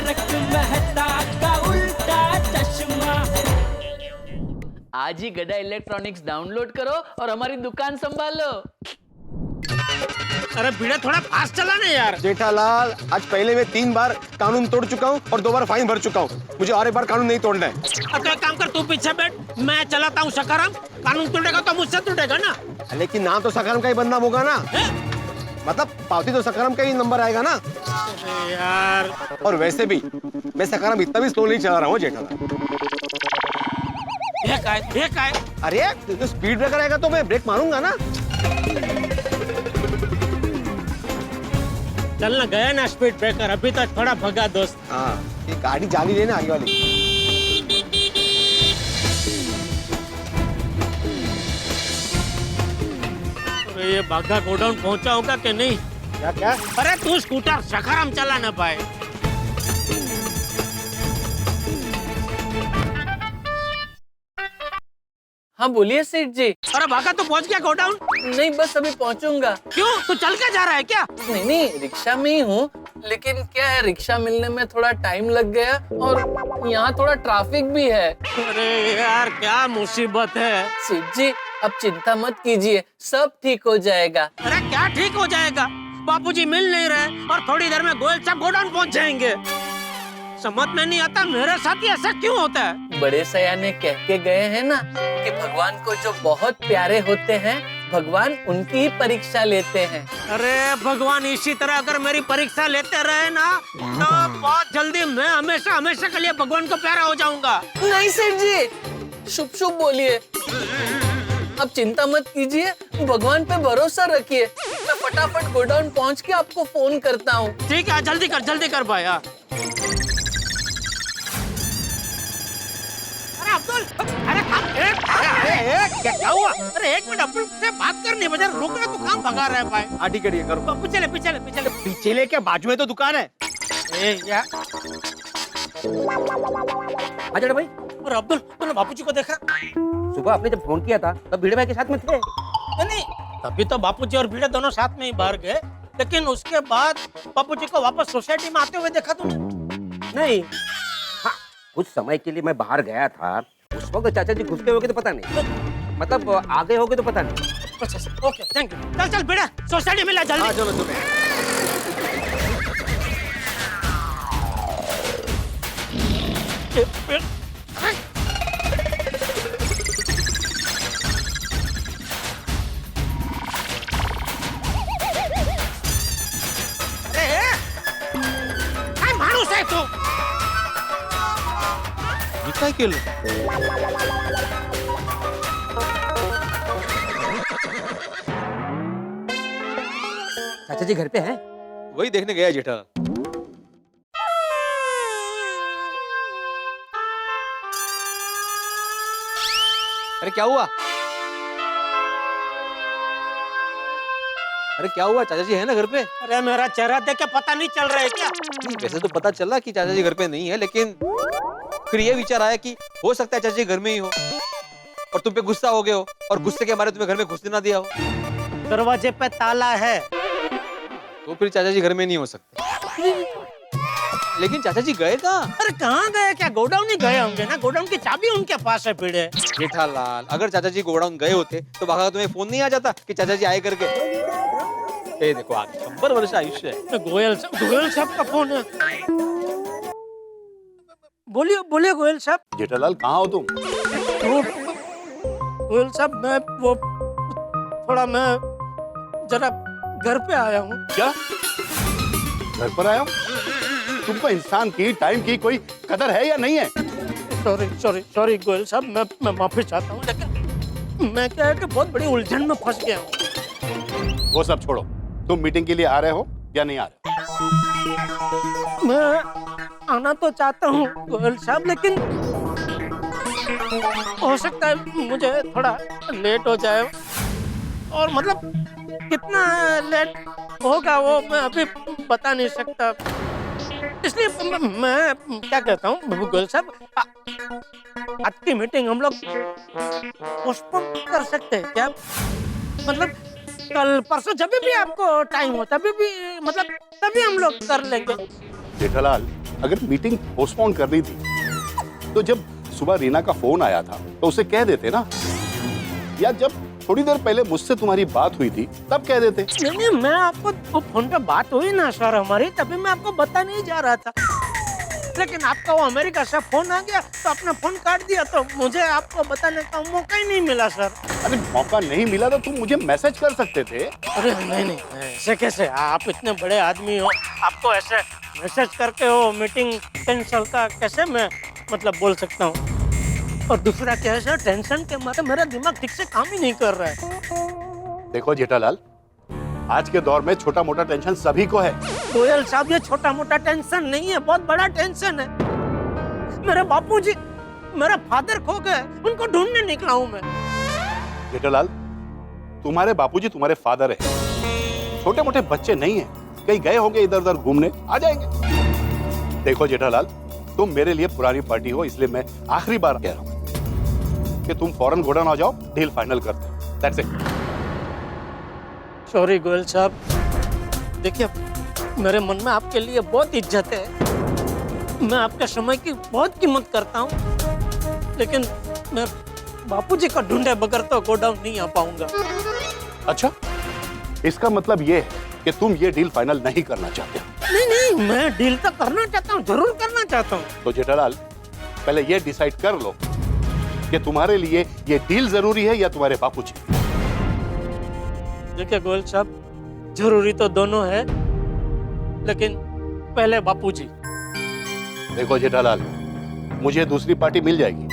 तारक मेहता का उल्टा चश्मा। आज ही गदा इलेक्ट्रॉनिक्स डाउनलोड करो और हमारी दुकान संभालो। अरे भिड़े थोड़ा फास्ट चला ना यार। जेठालाल, आज पहले मैं 3 बार कानून तोड़ चुका हूँ और 2 बार फाइन भर चुका हूँ। मुझे और एक बार कानून नहीं तोड़ना है। अब तो एक काम कर, तू पीछे बैठ, मैं चलाता हूँ सकाराम। कानून टूटेगा तो मुझसे टूटेगा ना। लेकिन नाम तो सकाराम का ही बनना होगा ना। मतलब पावती तो सकाराम का ही नंबर आएगा ना। अरे यार, और वैसे भी मैं सकाराम इतना भी स्लो नहीं चला रहा हूँ जेठालाल। ये काय? अरे तो स्पीड ब्रेकर आएगा तो मैं ब्रेक मारूंगा ना। चलना गया ना स्पीड ब्रेकर, अभी तो थोड़ा भगा दोस्त। हाँ, ये गाड़ी जानी रही ना आगे वाली। अरे ये बाघा गोडाउन पहुंचा होगा कि नहीं? क्या? अरे तू स्कूटर सकाराम चला ना पाए। हाँ बोलिए सेठ जी। अरे बाघा तो पहुंच गया गोडाउन? नहीं बस अभी पहुंचूंगा। क्यों, तू चल के जा रहा है क्या? नहीं रिक्शा में ही हूँ, लेकिन क्या है रिक्शा मिलने में थोड़ा टाइम लग गया और यहाँ थोड़ा ट्रैफिक भी है। अरे यार क्या मुसीबत है। सेठ जी अब चिंता मत कीजिए, सब ठीक हो जाएगा। अरे क्या ठीक हो जाएगा? बापूजी मिल नहीं रहे और थोड़ी देर में गोयल साहब गोडाउन पहुंच जाएंगे। समझ में नहीं आता मेरे साथ ही ऐसा क्यों होता है। बड़े सयाने कह के गए हैं ना कि भगवान को जो बहुत प्यारे होते हैं भगवान उनकी ही परीक्षा लेते हैं। अरे भगवान इसी तरह अगर मेरी परीक्षा लेते रहे ना तो बहुत जल्दी मैं हमेशा हमेशा के लिए भगवान को प्यारा हो जाऊंगा। नहीं सेठ जी, शुभ शुभ बोलिए। अब चिंता मत कीजिए, भगवान पे भरोसा रखिए। मैं फटाफट गोडाउन पहुंच के आपको फोन करता हूँ। ठीक है, जल्दी कर भाई। अरे अब्दुल, क्या हुआ? अरे एक मिनट, अब्दुल से बात करनी है, रुक रहा, तू काम भगा रहा है भाई। हाँ ठीक है करो। पीछे लेके बाजू में तो दुकान है। यार अजय भाई, और अब्दुल तूने बापूजी को देखा? सुबह आपने जब फोन किया था तब भिड़े भाई के साथ में थे। नहीं, तभी तो बापूजी और भिड़े दोनों साथ में ही बाहर गए, लेकिन उसके बाद बापूजी को वापस सोसाइटी में आते हुए देखा तूने? नहीं, हाँ कुछ समय के लिए मैं बाहर गया था, उस वक्त चाचा जी घुस गए होगे तो पता नहीं, मतलब आ गए होगे तो पता नहीं। अच्छा ओके, थैंक यू। चल भिड़े, सोसाइटी में ला जल्दी। हाँ चलो। काय माणूस आहे तू? मी काय केलं? चाचा जी घर पे हैं? वही देखने गया जेठा। अरे क्या हुआ? अरे क्या हुआ? चाचा जी है ना घर पे? अरे मेरा चेहरा देख के पता नहीं चल रहा है क्या? वैसे तो पता चला कि चाचा जी घर पे नहीं है, लेकिन फिर ये विचार आया कि हो सकता है चाचा जी घर में ही हो और तुम पे गुस्सा हो गए हो और गुस्से के मारे तुम्हें घर में घुसने ना दिया हो। दरवाजे पे ताला है। तो फिर चाचा जी घर में नहीं हो सकते। लेकिन चाचा जी गए कहाँ? अरे कहाँ गए? क्या गोडाउन ही गए होंगे ना, गोडाउन की चाबी उनके पास है भिड़े। जेठालाल, अगर चाचा जी गोडाउन गए होते तो बाबा तुम्हें फोन नहीं आ जाता कि चाचा जी आए करके। ए देखो आगे 100 वर्ष आयुष्य है। गोयल साहब का फोन है। बोलिए गोयल साहब। जेठालाल कहाँ हो तुम? गोयल साहब मैं वो थोड़ा मैं जरा घर पे आया हूँ। क्या घर पर आया हो? तुमको इंसान की टाइम की कोई कदर है या नहीं है? सॉरी गोयल साहब, मैं माफी चाहता हूँ, लेकिन मैं क्या है कि बहुत बड़ी उलझन में फंस गया हूँ। वो सब छोड़ो, तुम मीटिंग के लिए आ रहे हो या नहीं आ रहे हो? मैं आना तो चाहता हूँ गोयल साहब, लेकिन हो सकता है मुझे थोड़ा लेट हो जाए, और मतलब कितना लेट होगा वो मैं अभी बता नहीं सकता, इसलिए मैं क्या कहता हूँ गोयल साहब, आज की मीटिंग हम लोग पोस्टपोन कर सकते हैं क्या? मतलब कल परसों जब भी आपको टाइम हो तभी भी, मतलब तभी हम लोग कर लेंगे। जेठालाल, अगर मीटिंग पोस्टपोन करनी थी तो जब सुबह रीना का फोन आया था तो उसे कह देते ना, या जब थोड़ी देर पहले मुझसे तुम्हारी बात हुई थी तब कह देते। नहीं, मैं आपको वो फोन पे बात हुई ना सर हमारी, तभी मैं आपको बता नहीं जा रहा था, लेकिन आपका वो अमेरिका से फोन आ गया तो अपना फोन काट दिया, तो मुझे आपको बताने का मौका ही नहीं मिला सर। अरे मौका नहीं मिला तो तुम मुझे मैसेज कर सकते थे। अरे नहीं, ऐसे कैसे, आप इतने बड़े आदमी हो, आपको ऐसे मैसेज करके हो मीटिंग कैंसिल का कैसे मैं मतलब बोल सकता हूँ। और दूसरा क्या है सर, टेंशन के मारे मेरा दिमाग ठीक से काम ही नहीं कर रहा है। देखो जेठालाल, आज के दौर में छोटा मोटा टेंशन सभी को है। गोयल साहब, ये छोटा मोटा टेंशन नहीं है, बहुत बड़ा टेंशन है। मेरे बापूजी, मेरा फादर खो गए, उनको ढूंढने निकला हूँ मैं। जेठालाल, तुम्हारे बापूजी तुम्हारे फादर है, छोटे मोटे बच्चे नहीं है, कहीं गए होंगे इधर उधर घूमने, आ जाएंगे। देखो जेठालाल, तुम मेरे लिए पुरानी पार्टी हो, इसलिए मैं आखिरी बार कह रहा हूँ कि तुम फौरन गोडाउन आ जाओ, डील फाइनल करते हैं। That's it. सॉरी गोयल साहब, देखिए मेरे मन में आपके लिए बहुत इज्जत है, मैं आपके समय की बहुत कीमत करता हूँ, लेकिन मैं बापूजी को ढूंढे बगैर तो गोडाउन नहीं आ पाऊंगा। अच्छा, इसका मतलब ये है कि तुम ये डील फाइनल नहीं करना चाहते हो। नहीं, मैं डील तो करना चाहता हूँ, जरूर करना चाहता हूँ। तो जेठालाल, पहले ये डिसाइड कर लो कि तुम्हारे लिए ये डील जरूरी है या तुम्हारे बापूजी। देखिए गोयल साहब, जरूरी तो दोनों है, लेकिन पहले बापूजी। देखो जेठालाल, मुझे दूसरी पार्टी मिल जाएगी,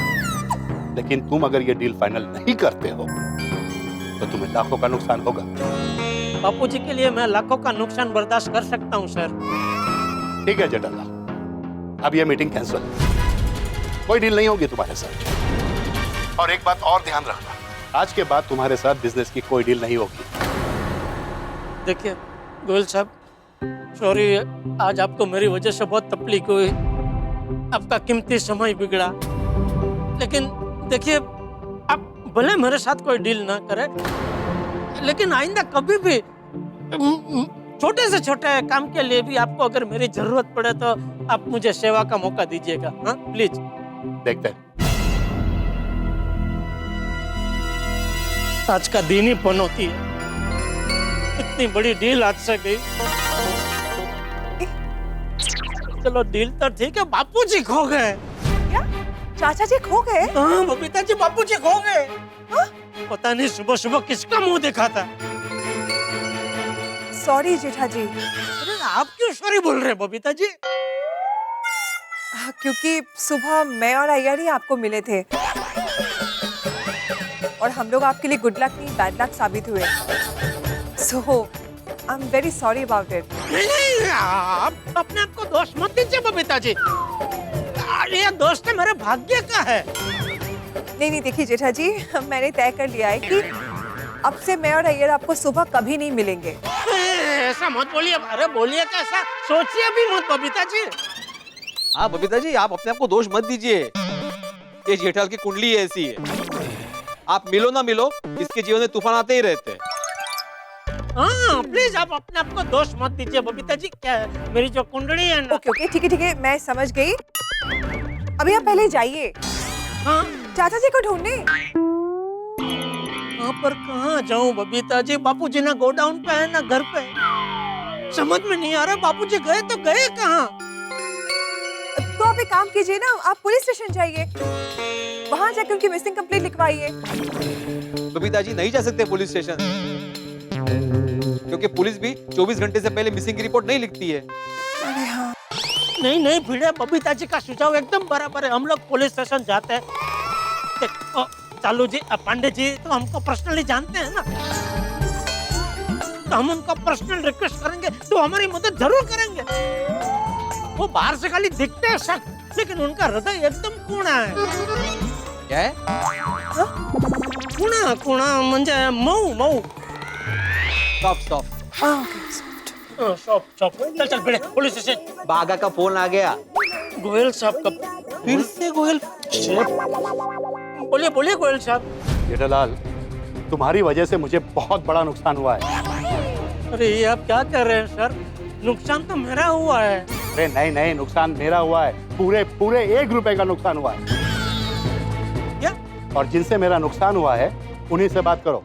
लेकिन तुम अगर ये डील फाइनल नहीं करते हो तो तुम्हें लाखों का नुकसान होगा। बापूजी के लिए मैं लाखों का नुकसान बर्दाश्त कर सकता हूँ सर। ठीक है जेठालाल, अब ये मीटिंग कैंसिल, कोई डील नहीं होगी तुम्हारे साथ। और एक बात और ध्यान रखना, आज के बाद तुम्हारे साथ बिजनेस की कोई डील नहीं होगी। देखिए गोयल साहब, सॉरी, आज आपको मेरी वजह से बहुत तकलीफ हुई, आपका कीमती समय बिगड़ा, लेकिन देखिए आप भले मेरे साथ कोई डील ना करे, लेकिन आइंदा कभी भी छोटे से छोटे काम के लिए भी आपको अगर मेरी जरूरत पड़े तो आप मुझे सेवा का मौका दीजिएगा। हाँ प्लीज। देखते हैं। आज का दिन ही पनौती है, इतनी बड़ी डील आज से गई। चलो डील तो ठीक है, बापूजी खो गए। क्या? चाचा जी खो गए? हाँ बबीता जी, बापूजी खो गए। पता नहीं सुबह सुबह किसका मुंह देखा था। सॉरी जेठा जी। अरे आप क्यों सॉरी बोल रहे हैं बबीता जी? क्योंकि सुबह मैं और अय्यर ही आपको मिले थे और हम लोग आपके लिए गुड लक नहीं बैड लक साबित हुए। So I am very sorry about it. नहीं, आप अपने आप को दोष मत दीजिए बबीता जी, ये दोस्त मेरे भाग्य का है। नहीं देखिए जेठा जी, मैंने तय कर लिया है कि अब से मैं और अय्यर आपको सुबह कभी नहीं मिलेंगे। ऐसा मत बोलिए। अरे बोलिए कैसा, सोचिए भी मत बबीता जी। हाँ बबीता जी, आप अपने आप को दोष मत दीजिए, ये जेठालाल की कुंडली ऐसी है, आप मिलो ना मिलो, इसके जीवन में तूफान आते ही रहते हैं। हाँ प्लीज आप अपने आप को दोष मत दीजिए बबीता जी, क्या मेरी जो कुंडली है ना। ओके ठीक है, मैं समझ गई। अभी आप पहले जाइए हाँ चाचा जी को ढूंढने। यहाँ पर कहाँ जाऊँ बबीता जी, बापूजी ना गोडाउन पे है ना घर पे, समझ में नहीं आ रहा बापूजी गए तो गए कहाँ। तो आप एक काम कीजिए ना, आप पुलिस स्टेशन जाइए, वहां जाकर उनकी मिसिंग कंप्लेंट लिखवाइए। बबीता जी नहीं जा सकते पुलिस स्टेशन, क्योंकि पुलिस भी 24 घंटे से पहले मिसिंग की रिपोर्ट नहीं लिखती है। अरे हाँ, नहीं भिड़े, बबीता जी का सुझाव एकदम बराबर है, हम लोग पुलिस स्टेशन जाते हैं। देखो चालू जी, पांडे जी तो हमको पर्सनली जानते हैं ना, तो हम उनको पर्सनल रिक्वेस्ट करेंगे तो हमारी मदद जरूर करेंगे। वो बाहर से खाली दिखते हैं सख्त, लेकिन उनका हृदय एकदम कूणा है। क्या है? कूणा म्हणजे मऊ। स्टॉप। चल भिड़े पुलिस स्टेशन। बागा का फोन आ गया। गोयल साहब का फिर से गोयल? बोलिए गोयल साहब। जेठालाल, तुम्हारी वजह से मुझे बहुत बड़ा नुकसान हुआ है। अरे ये आप क्या कर रहे हैं सर, नुकसान तो मेरा हुआ है। अरे नहीं नहीं, नुकसान मेरा हुआ है, पूरे पूरे 1 रुपए का नुकसान हुआ है। क्या? और जिनसे मेरा नुकसान हुआ है उन्हीं से बात करो।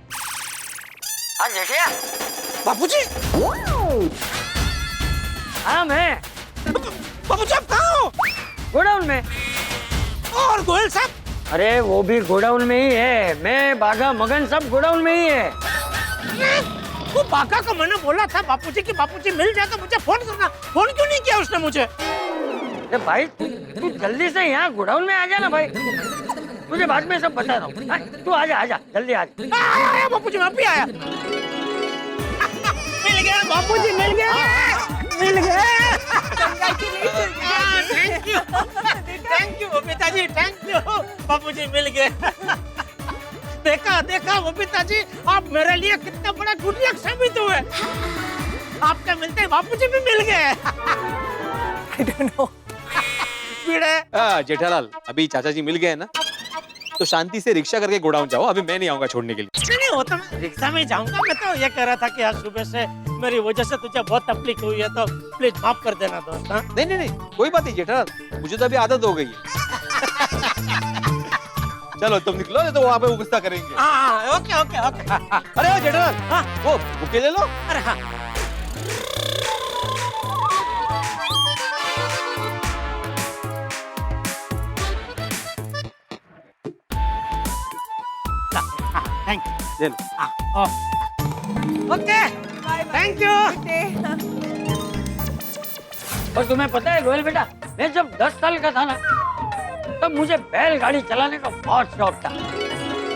हाँ जेठिया। बापूजी। हाँ मैं बापूजी आप कहाँ हो? गोडाउन में। और गोयल साहब? अरे वो भी गोडाउन में ही है, मैं बागा मगन सब गोडाउन में ही है। वो बाका को मैंने बोला था बापूजी कि बापूजी मिल जाए तो मुझे फोन करना, फोन क्यों नहीं किया उसने मुझे? अरे भाई तू जल्दी से यहाँ गोडाउन में आ जा ना भाई, तुझे बाद में सब बता रहा हूँ। तू आजा आजा जल्दी आजा। आया बापूजी, मैं भी आया। मिल गया बापूजी, मिल गया, मिल गया। थैंक यू पिताजी, थैंक यू। बापूजी मिल गए। देखा देखा वो पिताजी, आप मेरे लिए कितना बड़ा गुड लक साबित हुए। आपके मिलते ही बापूजी भी मिल गए। I don't know. जेठालाल, अभी चाचा जी मिल गए ना, तो शांति से रिक्शा करके गोडाउन जाओ, अभी मैं नहीं आऊंगा छोड़ने के लिए। नहीं वो तो मैं रिक्शा में ही जाऊंगा। मैं तो ये कह रहा था कि आज सुबह से मेरी वजह से तुझे बहुत तकलीफ हुई है, तो प्लीज माफ कर देना दोस्त। हाँ? नहीं नहीं नहीं, कोई बात नहीं जेठालाल, मुझे तो अभी आदत हो गई है। चलो तुम निकलो, तो वहाँ पे वो गुस्सा करेंगे। हाँ ओके ओके ओके। अरे जेठालाल, हाँ। वो बुके ले लो। अरे हाँ थैंक यू। ले लो। Okay thank you. और तुम्हें पता है गोयल बेटा, मैं जब 10 साल का था ना, तब मुझे बैलगाड़ी चलाने का बहुत शौक था।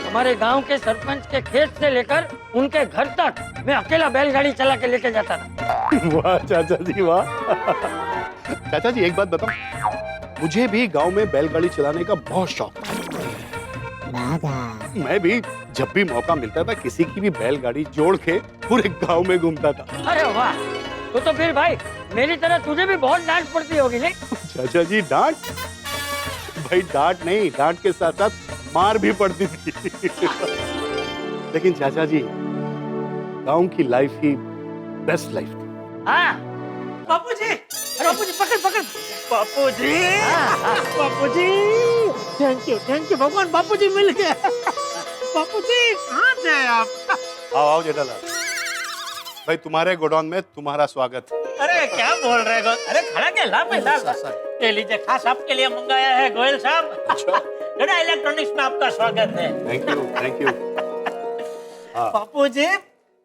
हमारे गांव के सरपंच के खेत से लेकर उनके घर तक मैं अकेला बैलगाड़ी चला के लेके जाता था। वाह चाचा जी वाह। चाचा जी एक बात बताओ, मुझे भी गांव में बैलगाड़ी चलाने का बहुत शौक था। मैं भी जब भी मौका मिलता था किसी की भी बैलगाड़ी जोड़ के पूरे गांव में घूमता था। अरे वाह, तो फिर भाई मेरी तरह तुझे भी बहुत डांट पड़ती होगी नहीं? चाचा जी डांट? भाई डांट नहीं, डांट के साथ साथ मार भी पड़ती थी। लेकिन चाचा जी, गांव की लाइफ ही बेस्ट लाइफ थी। हाँ बापूजी, बापूजी पकड़ पकड़। बापूजी, बापूजी, थैंक यू भगवान, बापूजी मिल गए। बापूजी कहाँ थे आप? आओ आओ जेठालाल, भाई तुम्हारे गोडाउन में तुम्हारा स्वागत। अरे क्या बोल रहे हो? अरे खड़ा क्या ला पैसा? ये लीजिए, खास आपके लिए मंगाया है गोयल साहब। अच्छा। इलेक्ट्रॉनिक्स में आपका स्वागत है। Thank you thank you. Bapuji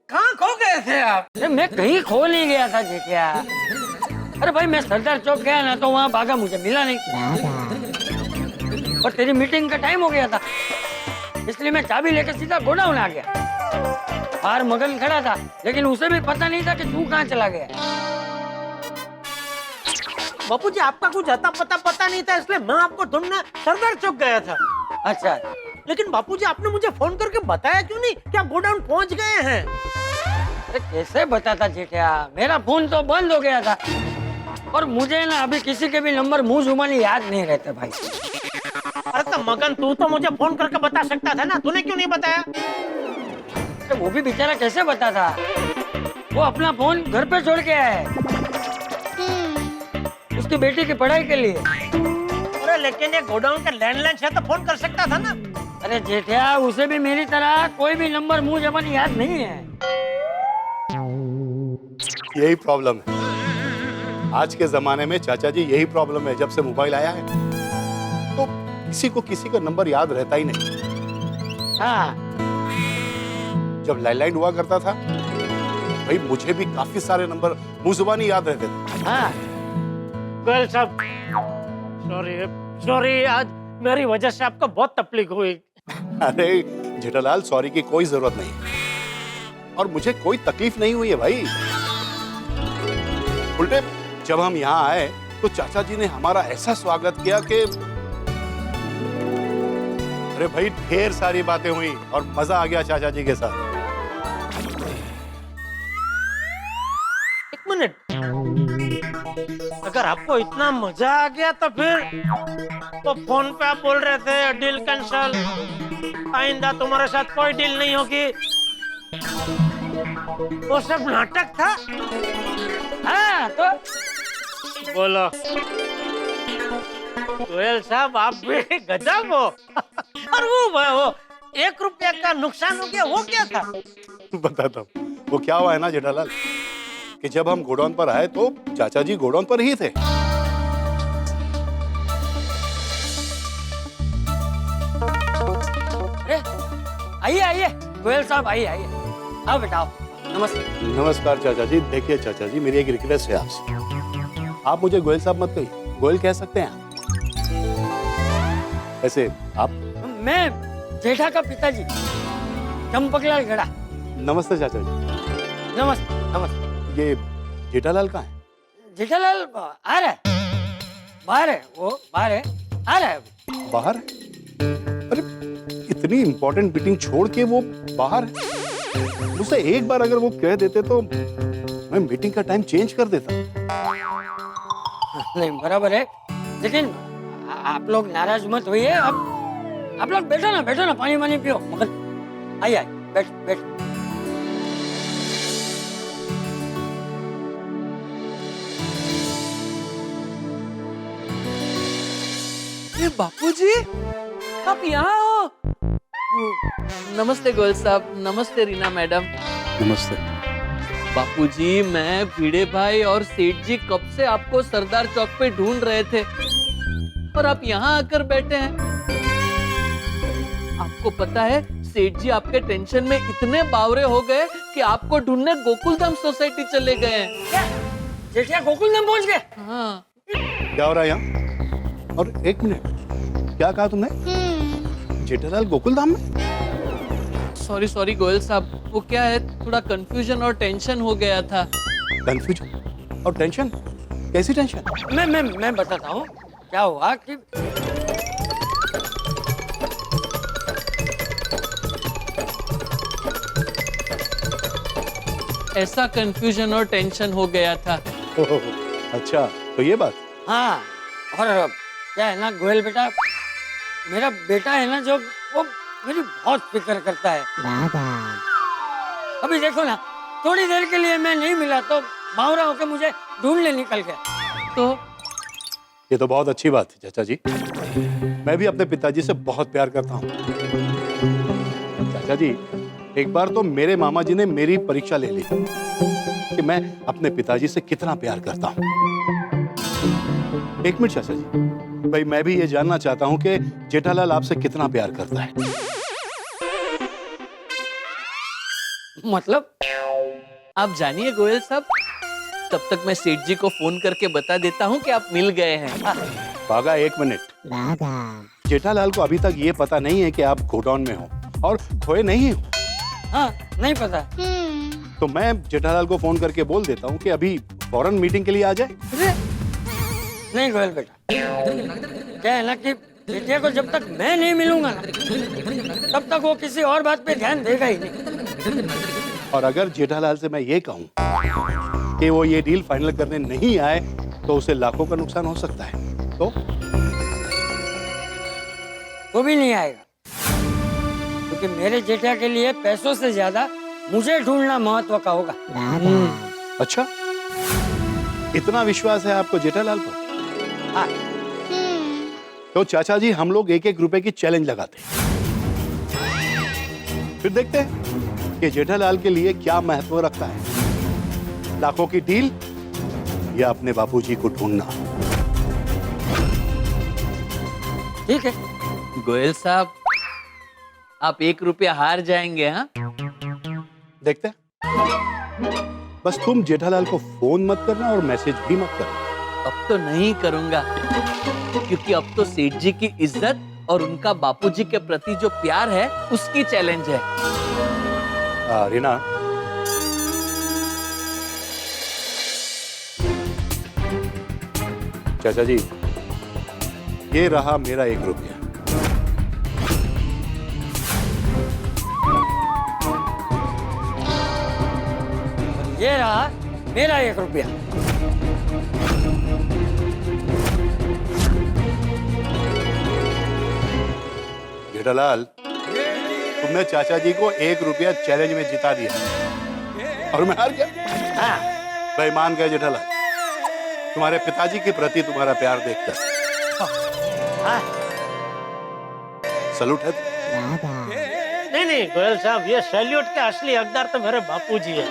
कहाँ खो गए थे आप? अरे मैं कहीं खो नहीं गया था जेठिया। अरे भाई मैं सरदार चौक गया ना, तो वहाँ बागा मुझे मिला नहीं, और तेरी मीटिंग का टाइम हो गया था, इसलिए मैं चाबी लेकर सीधा गोडाउन आ गया। बाहर मगन खड़ा था, लेकिन उसे भी पता नहीं था कि तू कहाँ चला गया। बापूजी आपका कुछ अता पता नहीं था, इसलिए मैं आपको ढूंढने सरदार चौक गया था। अच्छा, लेकिन बापूजी आपने मुझे फोन करके बताया क्यों नहीं कि आप गोडाउन पहुंच गए हैं? अरे कैसे बताता जेठिया, मेरा फोन तो बंद हो गया था, और मुझे ना अभी किसी के भी नंबर मुंह जुबानी याद नहीं रहते भाई। अरे तो मगन तू तो मुझे फोन करके बता सकता था ना, तूने क्यों नहीं बताया? अरे वो भी बेचारा कैसे बताता, वो अपना फोन घर पे छोड़ के आया है, उसकी बेटी की पढ़ाई के लिए। अरे लेकिन ये गोडाउन का लैंडलाइन से तो फोन कर सकता था ना। अरे जेठिया, उसे भी मेरी तरह कोई भी नंबर मुंह जुबानी याद नहीं है। यही प्रॉब्लम है आज के जमाने में चाचा जी, यही प्रॉब्लम है। जब से मोबाइल आया है तो किसी को किसी का नंबर याद रहता ही नहीं। हाँ, जब लैंडलाइन हुआ करता था भाई, मुझे भी काफी सारे नंबर मुंह जुबानी याद रहते थे। हाँ। गोयल साहब सॉरी, आज मेरी वजह से आपको बहुत तकलीफ हुई। अरे जेठालाल, सॉरी की कोई जरूरत नहीं, और मुझे कोई तकलीफ नहीं हुई है भाई। उल्टे जब हम यहाँ आए तो चाचा जी ने हमारा ऐसा स्वागत किया कि अरे भाई ढेर सारी बातें हुई और मजा आ गया चाचा जी के साथ। एक मिनट, अगर आपको इतना मजा आ गया तो फिर तो फोन पे आप बोल रहे थे डील कैंसल, आइंदा तुम्हारे साथ कोई डील नहीं होगी, वो सब नाटक था। हाँ, तो बोलो। गोयल साहब आप भी गजब हो। और वो 1 रुपया का नुकसान हो गया, वो क्या था? बताता हूँ वो क्या हुआ है ना जेठालाल, कि जब हम गोडाउन पर आए तो चाचा जी गोडाउन पर ही थे। अरे आइए आइए गोयल साहब, आइए आइए, आओ बेटा आओ। नमस्ते। नमस्कार चाचा जी। देखिए चाचा जी, मेरी एक रिक्वेस्ट है आपसे। आप मुझे गोयल साहब मत कहिए, गोयल कह सकते हैं आप। ऐसे आप। मैं जेठा का पिताजी चंपकलाल गड़ा। नमस्ते चाचा जी। नमस्ते नमस्ते। ये जेठालाल कहाँ है? जेठालाल आ रहा है, बाहर है, वो बाहर है, आ रहा है अभी। बाहर है? अरे इतनी इंपॉर्टेंट मीटिंग छोड़ के वो बाहर है। मुझसे एक बार अगर वो कह देते तो मैं मीटिंग का टाइम चेंज कर देता। नहीं बराबर है, लेकिन आप लोग नाराज मत होइए। अब आप लोग बैठो ना, पानी वानी पियो। मगर आइए बैठ बैठ। ये बापूजी, आप यहाँ हो? नमस्ते गोयल साहब, नमस्ते रीना मैडम। नमस्ते। बापूजी, मैं भिड़े भाई और सेठ जी कब से आपको सरदार चौक पे ढूंढ रहे थे और आप यहाँ आकर बैठे हैं। आपको पता है सेठ जी आपके टेंशन में इतने बावरे हो गए कि आपको ढूंढने गोकुलधाम सोसाइटी चले गए हैं। क्या जेठिया गोकुलधाम पहुंच गए? हाँ। क्या हो रहा है यहाँ? और एक मिनट, क्या कहा तुमने? जेठालाल गोकुलधाम में? सॉरी गोयल साहब, वो क्या है, थोड़ा कंफ्यूजन और टेंशन हो गया था। कंफ्यूजन और टेंशन? कैसी टेंशन? मैं बताता हूँ क्या हुआ कि ऐसा कंफ्यूजन और टेंशन हो गया था। ओह, अच्छा तो ये बात। हाँ, और क्या है ना गोयल बेटा, मेरा बेटा है ना जो, वो मेरी बहुत फिक्र करता है। अभी देखो ना, थोड़ी देर के लिए मैं नहीं मिला तो बावरा होकर मुझे ढूंढने निकल गया। तो ये तो बहुत अच्छी बात है चाचा जी। मैं भी अपने पिताजी से बहुत प्यार करता हूँ। चाचा जी, एक बार तो मेरे मामा जी ने मेरी परीक्षा ले ली कि मैं अपने पिताजी से कितना प्यार करता हूँ। एक मिनट चाचा जी, भाई मैं भी ये जानना चाहता हूँ कि जेठालाल आपसे कितना प्यार करता है। मतलब आप जानिए गोयल साहब, तब तक मैं सेठ जी को फोन करके बता देता हूँ कि आप मिल गए हैं। बागा एक मिनट, जेठालाल को अभी तक ये पता नहीं है कि आप गोडाउन में हो और खोए नहीं हो। हाँ, नहीं पता। तो मैं जेठालाल को फोन करके बोल देता हूँ कि अभी फौरन मीटिंग के लिए आ जाए। नहीं गोयल बेटा, क्या है ना कि बेटिया को जब तक मैं नहीं मिलूंगा ना, तब तक वो किसी और बात पे ध्यान देगा ही नहीं। और अगर जेठालाल से मैं ये कहूँ कि वो ये डील फाइनल करने नहीं आए तो उसे लाखों का नुकसान हो सकता है। तो वो भी नहीं आएगा, क्योंकि मेरे जेठा के लिए पैसों से ज्यादा मुझे ढूंढना महत्व का होगा। अच्छा, इतना विश्वास है आपको जेठालाल पर? हाँ। तो चाचा जी, हम लोग 1-1 रुपए की चैलेंज लगाते हैं, फिर देखते हैं कि जेठालाल के लिए क्या महत्व रखता है, लाखों की डील या अपने बापूजी को ढूंढना। ठीक है गोयल साहब, आप 1 रुपया हार जाएंगे। हाँ, देखते हैं। बस तुम जेठालाल को फोन मत करना और मैसेज भी मत करना। अब तो नहीं करूंगा, क्योंकि अब तो सेठ जी की इज्जत और उनका बापूजी के प्रति जो प्यार है उसकी चैलेंज है। रीना, चाचा जी, ये रहा मेरा 1 रुपया। ये रहा मेरा 1 रुपया। जेठालाल, तुमने चाचा जी को 1 रुपया चैलेंज में जिता दिया और मैं हार गया। हाँ। बेईमान गए जेठालाल। तुम्हारे पिताजी के प्रति तुम्हारा प्यार देखकर। हाँ? सलूट है। नहीं नहीं गोयल साहब, ये सैल्यूट के असली हकदार तो मेरे बापूजी है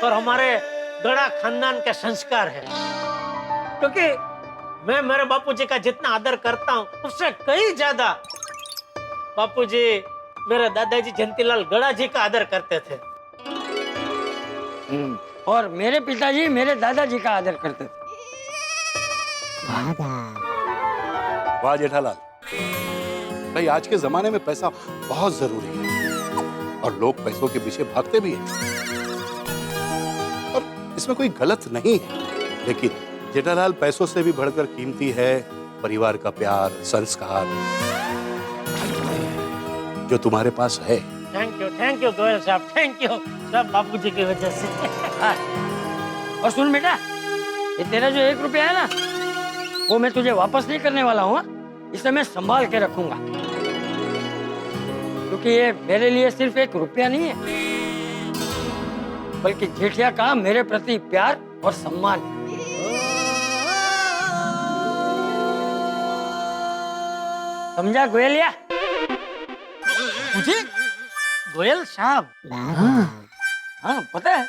और हमारे गड़ा खानदान के संस्कार है। क्योंकि मैं मेरे बापूजी का जितना आदर करता हूँ उससे कई ज्यादा बापूजी मेरे दादाजी जयंतीलाल गड़ा जी का आदर करते थे। और मेरे पिताजी मेरे दादाजी का आदर करते थे। वाह जेठालाल, भाई आज के जमाने में पैसा बहुत जरूरी है और लोग पैसों के पीछे भागते भी हैं और इसमें कोई गलत नहीं है, लेकिन जेठालाल पैसों से भी बढ़कर कीमती है परिवार का प्यार, संस्कार जो तुम्हारे पास है। थैंक यू गोयल साहब, थैंक यू सब बापूजी की वजह से। हाँ। और सुन बेटा, ये तेरा जो 1 रुपया है ना, वो मैं तुझे वापस नहीं करने वाला हूँ। इसे मैं संभाल के रखूंगा, क्योंकि ये मेरे लिए सिर्फ 1 रुपया नहीं है, बल्कि जेठिया का मेरे प्रति प्यार और सम्मान। समझा गोयलिया? मुझे गोयल साहब? हाँ पता है।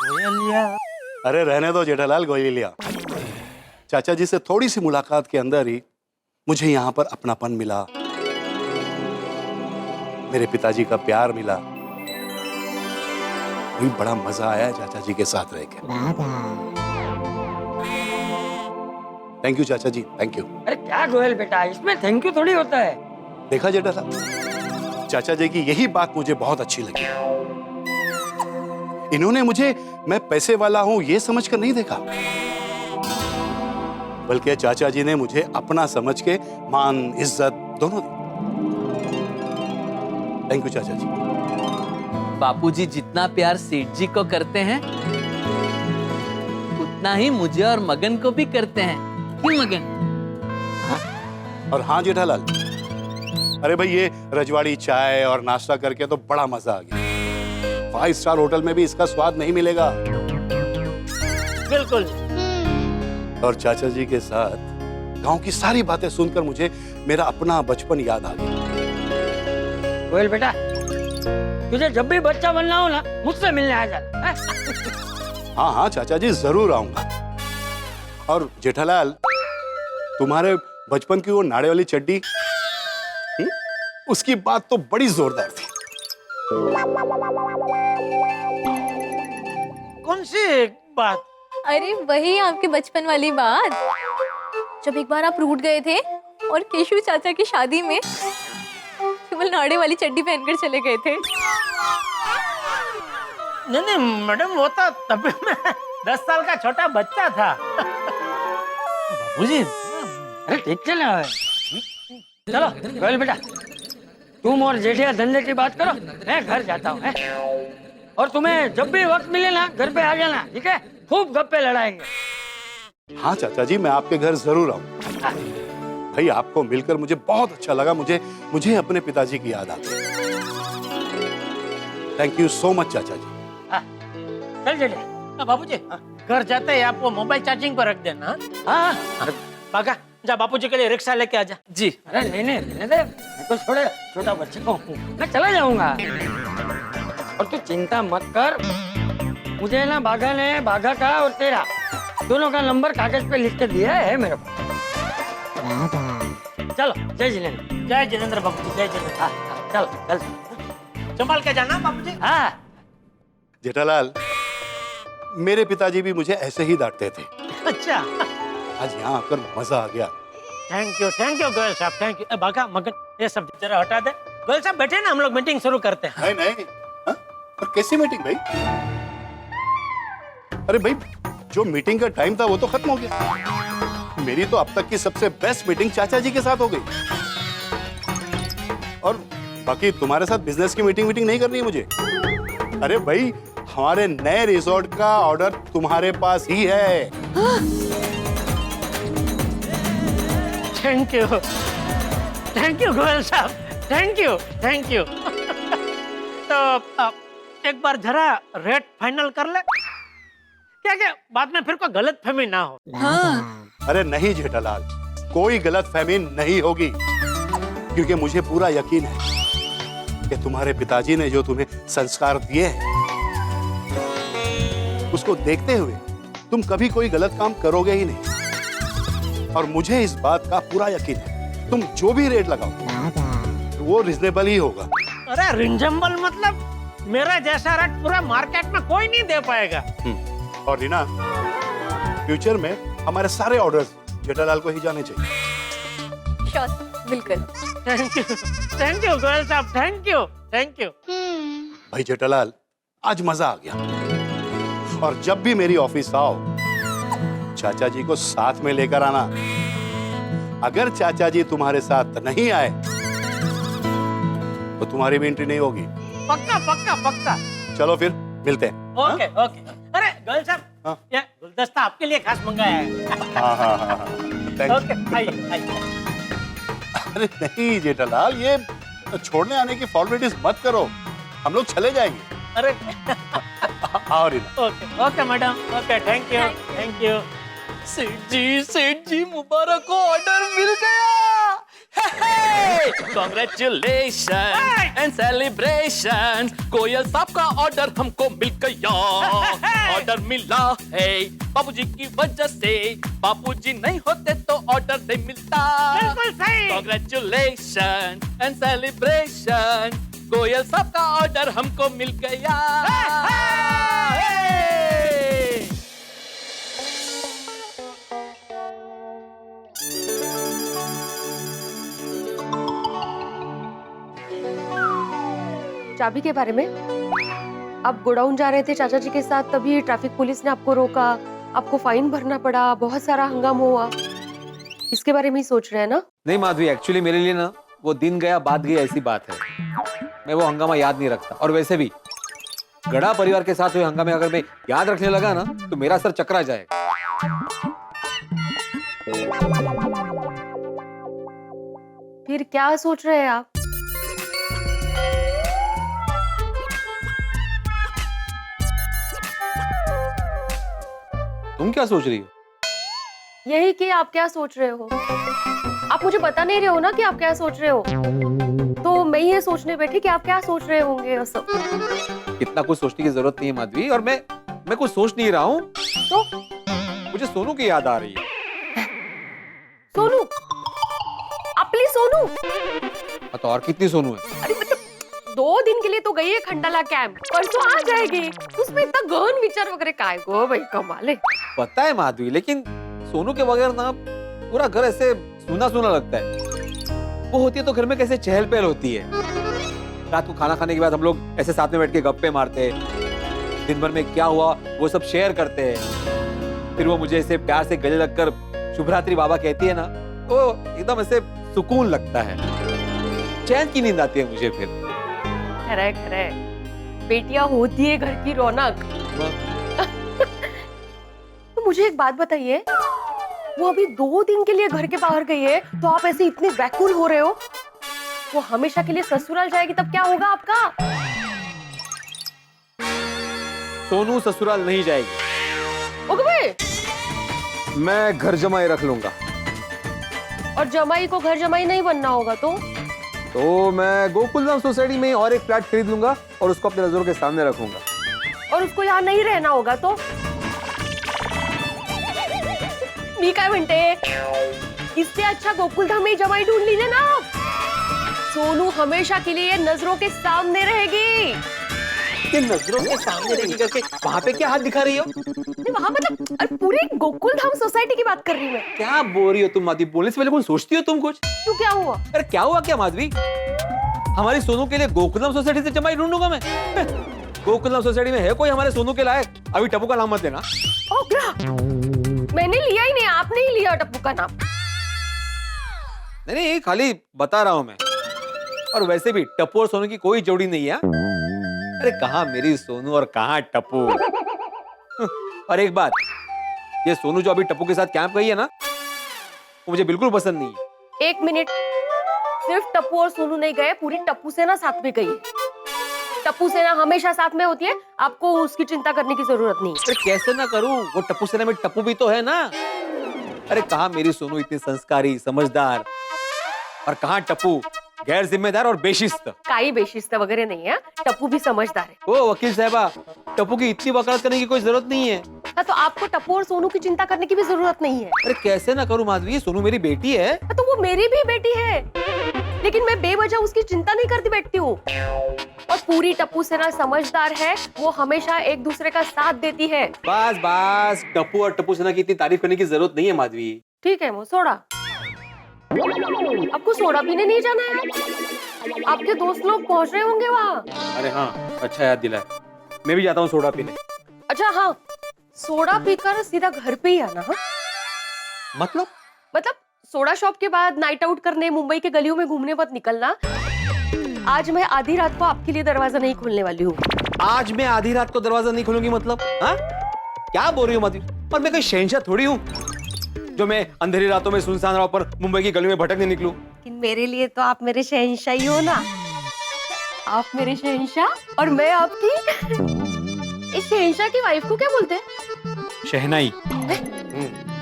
गोयलिया? अरे रहने दो जेठालाल गोयलिया। चाचा जी से थोड़ी सी मुलाकात के अंदर ही मुझे यहाँ पर अपनापन मिला, मेरे पिताजी का प्यार मिला, वही बड़ा मजा आया चाचा जी के साथ रह के। थैंक यू चाचा जी, थैंक यू। अरे क्या गोयल बेटा, इसमें थैंक यू थोड़ी होता है। देखा जेठालाल, चाचा जी की यही बात मुझे बहुत अच्छी लगी। इन्होंने मुझे मैं पैसे वाला हूं ये समझकर नहीं देखा, बल्कि चाचा जी ने मुझे अपना समझ के मान इज्जत दोनों दी। थैंक यू चाचा जी। बापूजी जितना प्यार सेठ जी को करते हैं उतना ही मुझे और मगन को भी करते हैं। क्यों मगन? और हाँ जेठालाल, अरे भाई ये रजवाड़ी चाय और नाश्ता करके तो बड़ा मजा आ गया। 5 स्टार होटल में भी इसका स्वाद नहीं मिलेगा। बिल्कुल। और चाचा जी के साथ गांव की सारी बातें सुनकर मुझे मेरा अपना बचपन याद आ गया। गोयल बेटा, तुझे जब भी बच्चा बनना हो ना, मुझसे मिलने आ जा। हाँ हाँ चाचा जी जरूर आऊंगा। और जेठालाल, तुम्हारे बचपन की वो नाड़े वाली चड्डी, उसकी बात तो बड़ी जोरदार थी। कौन सी बात? अरे वही आपके बचपन वाली बात, जब एक बार आप रूठ गए थे और केशु चाचा की शादी में केवल नाड़े वाली चड्डी पहनकर चले गए थे। नहीं मैडम, वो तो तभी मैं 10 साल का छोटा बच्चा था। बाबूजी, अरे ठीक चला है। चलो गोयल बेटा, तुम और जेठिया धंधे की बात करो, मैं घर जाता हूँ। और तुम्हें जब भी वक्त मिले ना, घर पे आ जाना, ठीक है? खूब गप्पे लड़ाएंगे। हाँ चाचा जी, मैं आपके घर जरूर आऊंगा। भाई आपको मिलकर मुझे बहुत अच्छा लगा, मुझे अपने पिताजी की याद आ गई। थैंक यू सो मच चाचा जी। चल जेठिया। बाबूजी, घर जाते ही आप वो मोबाइल चार्जिंग पर रख देना। हाँ बागा, जा बापूजी के लिए रिक्शा लेके आ जा। जी। अरे नहीं रहने दे, मैं तो छोटा बच्चा हूँ, मैं चला जाऊंगा। और तू चिंता मत कर, मुझे ना बाघा का और तेरा दोनों का नंबर कागज पे लिख के दिया है मेरे को। चलो, जय जिनेंद्र। जय जिनेंद्र बाबूजी, जय जिनेंद्र। हाँ, चलो चल, संभाल के जाना बाबूजी। हाँ। जेठालाल, मेरे पिताजी भी मुझे ऐसे ही डांटते थे। अच्छा, आज यहाँ आकर मजा आ गया। थैंक यू गोयल साहब, थैंक यू। बाघा, मगन, ये सब जरा हटा दे। गोयल साहब बैठे ना, हम लोग मीटिंग शुरू करते हैं। नहीं, हाँ? और कैसी मीटिंग भाई? अरे भाई, जो मीटिंग का टाइम था वो तो खत्म हो गया। मेरी तो अब तक की सबसे बेस्ट मीटिंग चाचा जी के साथ हो गई। और बाकी तुम्हारे साथ बिजनेस की मीटिंग नहीं करनी है मुझे। अरे भाई, हमारे नए रिसोर्ट का ऑर्डर तुम्हारे पास ही है। थैंक यू गोयल साहब, थैंक यू। तो एक बार जरा रेट फाइनल कर ले। क्या क्या बाद में फिर कोई गलत फहमी ना हो। हाँ अरे नहीं जेठालाल, कोई गलतफहमी नहीं होगी, क्योंकि मुझे पूरा यकीन है कि तुम्हारे पिताजी ने जो तुम्हें संस्कार दिए हैं उसको देखते हुए तुम कभी कोई गलत काम करोगे ही नहीं। और मुझे इस बात का पूरा यकीन है, तुम जो भी रेट लगाओ वो रिजनेबल ही होगा। अरे रिजनेबल मतलब मेरा जैसा रेट पूरा मार्केट में कोई नहीं दे पाएगा। और रीना, फ्यूचर में हमारे सारे ऑर्डर्स जेठालाल को ही जाने चाहिए। श्योर, बिल्कुल। थैंक यू गोयल साहब, थैंक यू थैंक यू। भाई जेठालाल, आज मजा आ गया। और जब भी मेरी ऑफिस आओ, चाचा जी को साथ में लेकर आना। अगर चाचा जी तुम्हारे साथ नहीं आए तो तुम्हारी भी एंट्री नहीं होगी। पक्का पक्का पक्का। चलो फिर मिलते हैं। Okay okay. अरे गोयल साहब, हाँ? ये गुलदस्ता आपके लिए खास मंगाया है। हाँ। Thank you. ओके, आइए आइए। अरे नहीं जेठालाल, ये छोड़ने आने की फॉर्मेलिटीज मत करो, हम लोग चले जाएंगे। अरे आओ Reena. Okay okay madam, okay thank you. सेठ जी मुबारक हो, ऑर्डर मिल गया। Congratulations and celebration, कोयल साहब का ऑर्डर हमको मिल गया। ऑर्डर मिला है बाबूजी की वजह से, बाबूजी नहीं होते तो ऑर्डर नहीं मिलता। बिल्कुल सही। Congratulations and celebration, कोयल साहब का ऑर्डर हमको मिल गया। चाबी के बारे में, आप गोडाउन जा रहे थे चाचा जी के साथ, तभी ट्रैफिक पुलिस ने आपको रोका, आपको फाइन भरना पड़ा, बहुत सारा हंगामा हुआ, इसके बारे में ही सोच रहे हैं ना? नहीं माधवी, एक्चुअली मेरे लिए ना वो दिन गया बात गई ऐसी बात है। मैं वो हंगामा याद नहीं रखता, और वैसे भी गड़ा परिवार के साथ हुए हंगामे अगर मैं याद रखने लगा ना तो मेरा सर चकरा जाएगा। फिर क्या सोच रहे हैं आप? तुम क्या सोच रही हो? यही कि आप क्या सोच रहे हो। आप मुझे बता नहीं रहे हो ना कि आप क्या सोच रहे हो, तो मैं ये सोचने बैठी कि आप क्या सोच रहे होंगे। और सब इतना कुछ सोचने की जरूरत नहीं है माधवी, और मैं कुछ सोच नहीं रहा हूँ। तो मुझे सोनू की याद आ रही है। सोनू, अपनी सोनू। तो और कितनी सोनू है? अरे मतलब 2 दिन के लिए तो गई है खंडाला कैंप, परसों आ जाएगी। उसमें इतना गहन विचार वगैरह काय गो भाई, कमाल है। पता है माधवी, लेकिन सोनू के बगैर ना पूरा घर ऐसे सूना सूना लगता है। वो होती है तो घर में कैसे चहल पहल होती है। रात को खाना खाने के बाद हम लोग ऐसे साथ में बैठ के गप्पे मारते, दिन भर में क्या हुआ वो सब शेयर करते हैं। फिर वो मुझे ऐसे प्यार से गले लगकर शुभरात्रि बाबा कहती है ना, वो एकदम ऐसे सुकून लगता है, चैन की नींद आती है मुझे। फिर खरे बेटियां होती है घर की रौनक। तो मुझे एक बात बताइए, वो अभी 2 दिन के लिए घर के बाहर गई है, तो आप ऐसे इतने व्याकुल हो रहे हो। वो हमेशा के लिए ससुराल जाएगी तब क्या होगा आपका? सोनू ससुराल नहीं जाएगी। ओके, मैं घर जमाई रख लूंगा। और जमाई को घर जमाई नहीं बनना होगा तो मैं गोकुलधाम सोसाइटी में और एक फ्लैट खरीद लूंगा और उसको अपने नजरों के सामने रखूंगा। और उसको यहाँ नहीं रहना होगा तो? मी काय म्हणते, इससे अच्छा गोकुलधाम में जमाई ढूंढ लीजिए ना। सोनू हमेशा के लिए नजरों के सामने रहेगी। ये नजरों के सामने रहेगी करके वहाँ पे क्या हाथ दिखा रही हो? वहाँ मतलब अरे पूरी गोकुलधाम सोसाइटी की बात कर रही हूँ मैं। क्या बोल रही हो तुम माधवी? बोलने से पहले कुछ सोचती हो तुम कुछ? क्यों, क्या हुआ? अरे क्या हुआ क्या माधवी? हमारी सोनू के लिए गोकुलधाम सोसाइटी से जमाई ढूंढूंगा मैं? गोकुलधाम सोसाइटी में है कोई हमारे सोनू के लायक? अभी टप्पू का नाम मत लेना। ओ क्या? मैंने लिया ही नहीं, आपने ही लिया टप्पू का नाम। नहीं, खाली बता रहा हूँ मैं। और वैसे भी टप्पू और सोनू की कोई जोड़ी नहीं है। अरे कहाँ मेरी सोनू और कहाँ टप्पू। और एक बात, ये सोनू जो अभी टप्पू के साथ कैंप गई है ना, वो मुझे बिल्कुल पसंद नहीं है। 1 मिनट, सिर्फ टप्पू और सोनू नहीं गए, पूरी टप्पू सेना साथ में गई है। टप्पू सेना हमेशा साथ में होती है, आपको उसकी चिंता करने की जरूरत नहीं है। अरे कैसे ना करूं, वो टप्पू सेना में टप्पू भी तो है ना। अरे कहाँ मेरी सोनू इतनी संस्कारी समझदार, और कहाँ टप्पू गैर जिम्मेदार और बेशिस्त। काई बेशिस्त वगैरह नहीं है, टप्पू भी समझदार है। ओ वकील साहबा, टप्पू की इतनी वकालत करने की कोई जरूरत नहीं है। हाँ, तो आपको टप्पू और सोनू की चिंता करने की भी जरूरत नहीं है। अरे कैसे ना करूं माधवी, सोनू मेरी बेटी है। हाँ, तो वो मेरी भी बेटी है, लेकिन मैं बेवजह उसकी चिंता नहीं करती बैठती हूँ। और पूरी टप्पू सेना समझदार है, वो हमेशा एक दूसरे का साथ देती है। बस बस, टप्पू और टप्पू सेना की इतनी तारीफ करने की जरूरत नहीं है माधवी। ठीक है, वो सोडा आपको सोडा पीने नहीं जाना है? आपके दोस्त लोग पहुंच रहे होंगे वहाँ। अरे हाँ, अच्छा याद दिलाया, मैं भी जाता हूँ सोडा पीने। अच्छा हाँ, सोडा पीकर सीधा घर पे ही आना। हाँ मतलब सोडा शॉप के बाद नाइट आउट करने मुंबई के गलियों में घूमने मत निकलना। आज मैं आधी रात को आपके लिए दरवाजा नहीं खोलने वाली हूँ। आज मैं आधी रात को दरवाजा नहीं खोलूंगी मतलब? हाँ क्या बोल रही हूँ माधवी? और मैं कोई शहंशाह थोड़ी हूँ जो मैं अंधेरी रातों में सुनसान राह पर मुंबई की गलियों में भटकने निकलूं। लेकिन मेरे लिए तो आप मेरे शहंशाह ही हो ना। आप मेरे शहंशाह और मैं आपकी। इस शहंशाह की वाइफ को क्या बोलते हैं? शहनाई।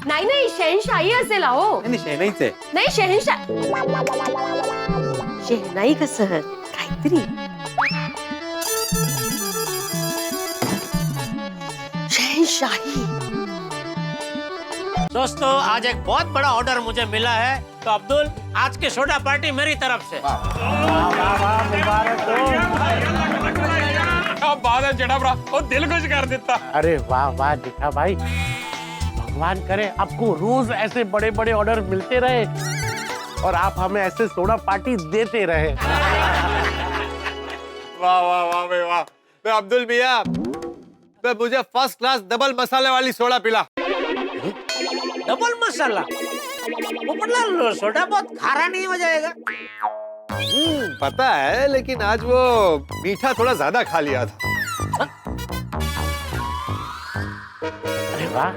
नहीं शहंशाही ऐसे लाओ। नहीं शहनाई से नहीं, शहंशाह। शहनाई का शहर गायत्री। शहंशाही। दोस्तों, आज एक बहुत बड़ा ऑर्डर मुझे मिला है, तो अब्दुल आज की सोडा पार्टी मेरी तरफ से। बात है जेठा भरा, वो दिल खुश कर देता। अरे वाह वाह जेठा भाई, भगवान करे आपको रोज ऐसे बड़े बड़े ऑर्डर मिलते रहे और आप हमें ऐसे सोडा पार्टी देते रहे। वाह वाह वाह भाई वाह। मैं अब्दुल मियां, मैं मुझे फर्स्ट क्लास डबल मसाले वाली सोडा पिला। डबल मसाला? वो मतलब सोडा बहुत खारा नहीं हो जाएगा? पता है, लेकिन आज वो मीठा थोड़ा ज्यादा खा लिया था। अरे वाह,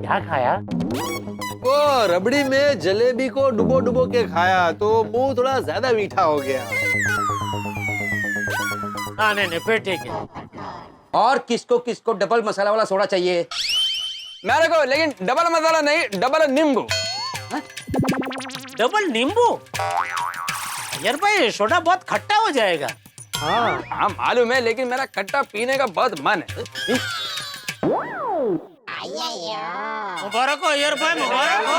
क्या खाया? वो रबड़ी में जलेबी को डुबो डुबो के खाया तो मुंह थोड़ा ज्यादा मीठा हो गया। हाँ नहीं फिर ठीक है। और किसको किसको डबल मसाला वाला सोडा चाहिए? मेरे को, लेकिन डबल मसाला नहीं, डबल नींबू। डबल नींबू? यार भाई, सोडा बहुत खट्टा हो जाएगा। हाँ मालूम है, लेकिन मेरा खट्टा पीने का बहुत मन है। मुबारक हो यार भाई, मुबारक हो।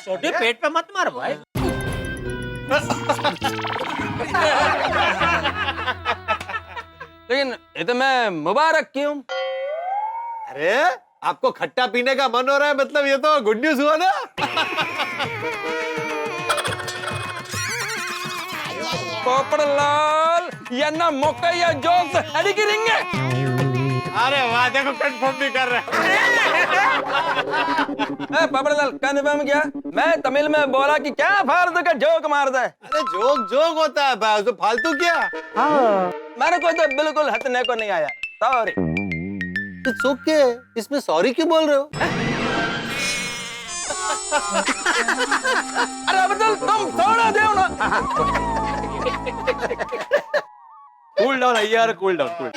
सोडे पेट पे मत मार भाई। लेकिन ये तो मैं मुबारक क्यों? अरे आपको खट्टा पीने का मन हो रहा है, मतलब ये तो गुड न्यूज हुआ ना। पोपड़लाल, ये ना मौका या जोक से हरी गिरेंगे। अरे वाह, देखो कंफर्म भी कर रहे हैं। पोपड़लाल कंफर्म किया? मैं तमिल में बोला कि क्या फालतू का जोक मारता है। अरे जोक जोक होता है भाई, उसमें फालतू क्या? हाँ। मेरे को तो बिल्कुल हंसने को नहीं आया, सॉरी। इट्स ओके, इसमें सॉरी क्यों बोल रहे हो? अरे अब्दुल, तुम थोड़ा दो ना। कूल डाउन यार, कूल डाउन।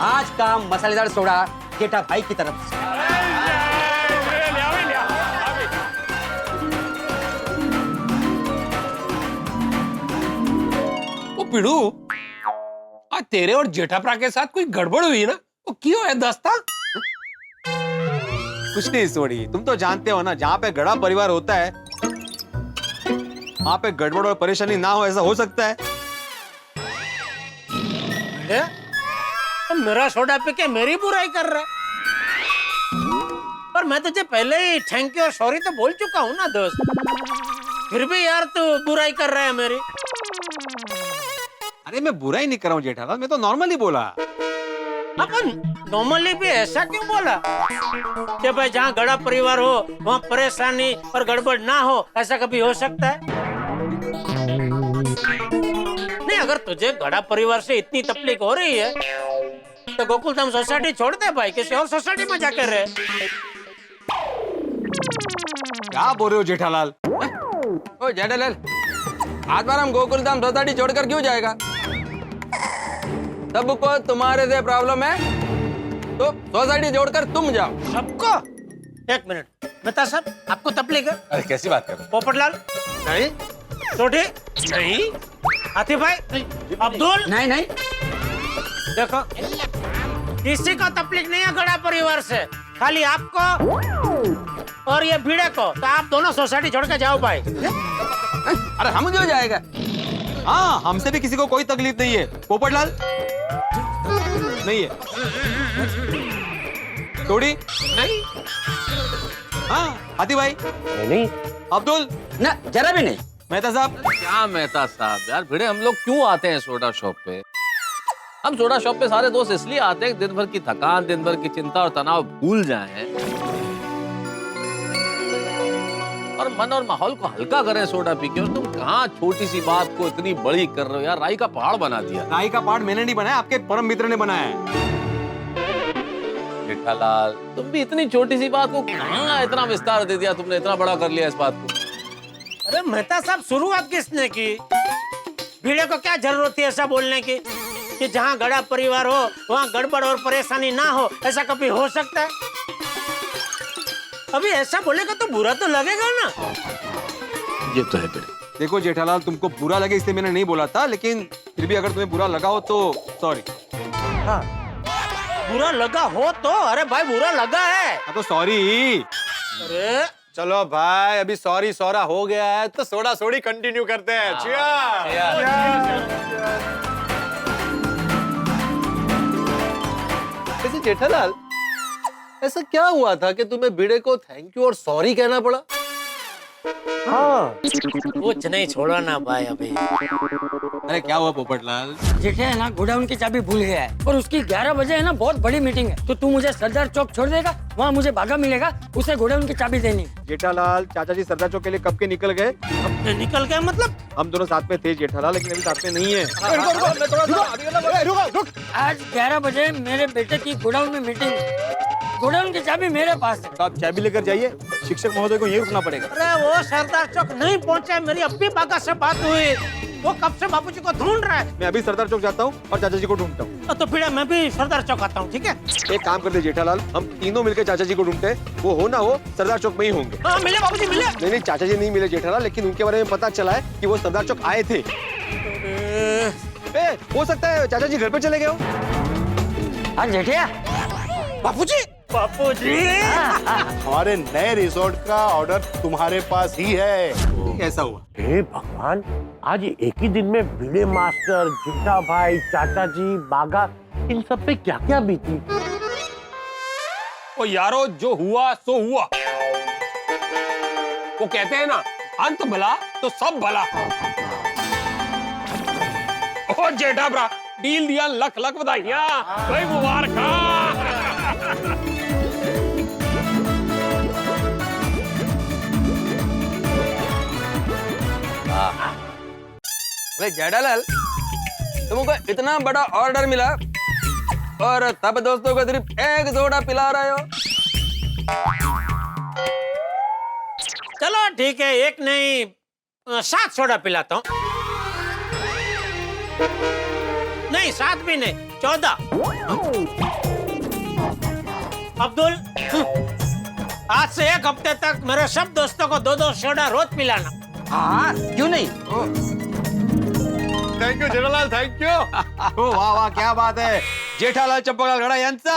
आज का मसालेदार सोडा जेठा भाई की तरफ से। वो पिड़ू, आज तेरे और जेठाप्रा के साथ कोई गड़बड़ हुई ना? वो क्यों है दस्ता? कुछ नहीं सोड़ी, तुम तो जानते हो ना, जहाँ पे गड़ा परिवार होता है वहाँ पे गड़बड़ और परेशानी ना हो, ऐसा हो सकता है? मेरा सोडा पी के मेरी बुराई कर रहा है। पर मैं तुझे पहले ही थैंक यू और सॉरी तो बोल चुका हूँ ना दोस्त, फिर भी यार तू बुराई कर रहा है मेरी। अरे मैं बुराई नहीं कर रहा हूँ जेठालाल, मैं तो नॉर्मली बोला। अपन नॉर्मली भी ऐसा क्यों बोला कि भाई जहाँ गड़ा परिवार हो वहाँ परेशानी और गड़बड़ ना हो, ऐसा कभी हो सकता है? नहीं, अगर तुझे गड़ा परिवार से इतनी तकलीफ हो रही है तो गोकुल धाम सोसाइटी छोड़ दे भाई, किसी और सोसाइटी में जाकर रहे। क्या बोल रहे हो जेठालाल? ओ जेठालाल, आज बार हम गोकुल धाम सोसाइटी छोड़कर क्यों जाएगा? सबको तुम्हारे से प्रॉब्लम है तो सोसाइटी जोड़कर तुम जाओ। सबको? एक मिनट, मेहता साहब आपको तकलीफ है? अरे कैसी बात कर रहे हो? पोपटलाल नहीं, छोटे नहीं, आतिफ भाई नहीं, अब्दुल नहीं नहीं, देखो किसी को तकलीफ नहीं है गड़ा परिवार से, खाली आपको और ये भीड़े को। तो आप दोनों सोसाइटी छोड़ के जाओ भाई। अरे हम क्यों जाएगा? हाँ, हमसे भी किसी को कोई तकलीफ नहीं है। पोपटलाल नहीं है, थोड़ी नहीं, हाँ, आतिफ भाई नहीं, अब्दुल ना जरा भी नहीं। मेहता साहब क्या मेहता साहब यार, भिड़े हम लोग क्यों आते हैं सोडा शॉप पे? हम सोडा शॉप पे सारे दोस्त इसलिए आते हैं कि दिन भर की थकान, दिन भर की चिंता और तनाव भूल जाएं और मन और माहौल को हल्का करें सोडा पी के। और तुम कहाँ छोटी सी बात को इतनी बड़ी कर रहे हो यार, राई का पहाड़ बना दिया। राई का पहाड़ मैंने नहीं बनाया, आपके परम मित्र ने बनाया है। जेठालाल, तुम भी इतनी छोटी सी बात को कहाँ इतना विस्तार दे दिया तुमने, इतना बड़ा कर लिया इस बात को। अरे मेहता साहब शुरुआत किसने की? भीड़े को क्या जरूरत थी ऐसा बोलने की कि जहाँ गड़ा परिवार हो वहाँ गड़बड़ और परेशानी ना हो? ऐसा कभी हो सकता है? अभी ऐसा बोलेगा तो बुरा तो लगेगा ना। ये तो है भिड़े। देखो जेठालाल, तुमको बुरा लगे इसलिए मैंने नहीं बोला था, लेकिन फिर भी अगर तुम्हें बुरा लगा हो तो सॉरी। हाँ, बुरा लगा हो तो? अरे भाई बुरा लगा है। हाँ तो सॉरी। अरे चलो भाई, अभी सॉरी सॉरा हो गया है तो सोडा सोडी कंटिन्यू करते हैं। वैसे जेठालाल, ऐसा क्या हुआ था कि तुम्हें भिड़े को थैंक यू और सॉरी कहना पड़ा? हाँ, कुछ नहीं, छोड़ो ना भाई अभी। अरे क्या हुआ पोपटलाल? जेठे है ना गोडाउन की चाबी भूल गया है और उसकी 11 बजे है ना बहुत बड़ी मीटिंग है, तो तू मुझे सरदार चौक छोड़ देगा, वहाँ मुझे भागा मिलेगा, उसे गोडाउन की चाबी देनी। जेठालाल, चाचा जी सरदार चौक के लिए कब के निकल गए? निकल गए मतलब? हम दोनों साथ में थे जेठालाल, लेकिन अभी साथ में नहीं है। आज 11 बजे मेरे बेटे की गोडाउन में मीटिंग, गोडाउन की चाबी मेरे पास है। तो आप चाबी लेकर जाइए, शिक्षक महोदय को यही रुकना पड़ेगा। अरे वो सरदार चौक नहीं पहुंचा, मेरी अभी बागा से बात हुई, वो कब से बापूजी को ढूंढ रहा है। मैं अभी सरदार चौक जाता हूँ और चाचा जी को ढूंढता हूँ। तो फिर मैं भी सरदार चौक आता हूँ, ठीक है? एक काम कर दे जेठालाल, हम तीनों मिलकर चाचा जी को ढूंढते हैं, वो हो ना हो सरदार चौक में ही होंगे। हाँ मिले बाबूजी मिले। नहीं, चाचा जी नहीं मिले जेठालाल, लेकिन उनके बारे में पता चला है कि वो सरदार चौक आए थे। हो सकता है चाचा जी घर पे चले गए हो। हाँ जेठिया, बापूजी, बापूजी, हमारे नए रिसोर्ट का ऑर्डर तुम्हारे पास ही है। कैसा हुआ? हे भगवान, आज एक ही दिन में भिड़े मास्टर, जेठा भाई, चाचा जी, बागा, इन सब पे क्या क्या बीती। ओ यारो, जो हुआ सो हुआ। वो कहते हैं ना, अंत भला तो सब भला। ओ जेठा भरा, डील दिया, लख लख बधाइयां, भाई मुबारक। भाई जेठालाल, तुमको इतना बड़ा ऑर्डर मिला और तब दोस्तों को सिर्फ एक सोडा पिला रहे हो। चलो ठीक है, एक नहीं 7 सोडा पिलाता हूँ। नहीं 7 भी नहीं, 14। अब्दुल, आज से 1 हफ्ते तक मेरे सब दोस्तों को 2-2 सोडा रोज पिलाना। हाँ क्यों नहीं? Thank you Jethalal, thank you. वाह वाह, क्या बात है जेठालाल चंपकलाल गड़ा यांचा।